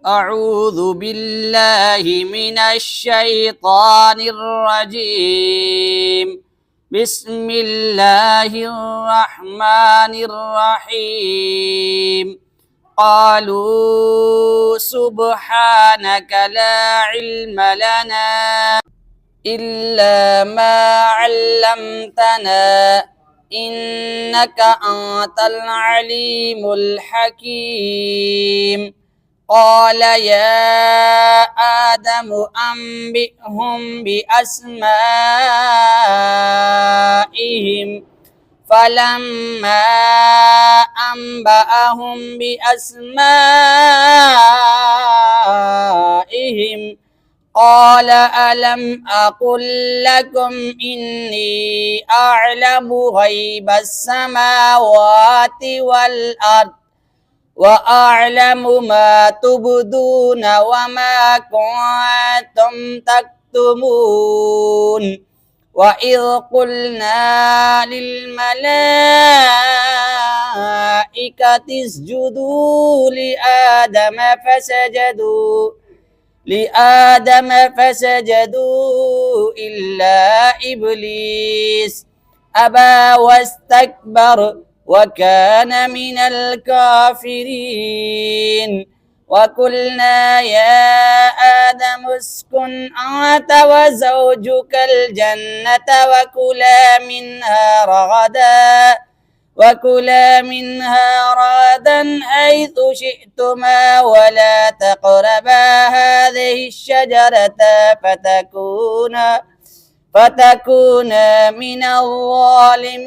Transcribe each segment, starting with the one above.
أعوذ بالله من الشيطان الرجيم. بسم الله الرحمن الرحيم. قالوا سبحانك لا علم لنا إلا ما علمتنا إنك أنت العليم الحكيم. قال يا آدم أنبئهم بأسمائهم فلما أنبأهم بأسمائهم قال ألم أقل لكم إني أعلم غيب السماوات والأرض وأعلم ما تبدون وما كنتم تكتمون. وإذ قلنا للملائكة اسجدوا لآدم فسجدوا إلا إبليس أبى واستكبر وكان من الكافرين. وقلنا يا آدم اسكن أنت وزوجك الجنة وكلا منها رغدا حيث شئتما ولا تقربا هذه الشجرة فتكونا من الظالمين.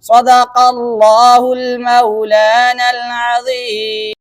صدق الله المولانا العظيم.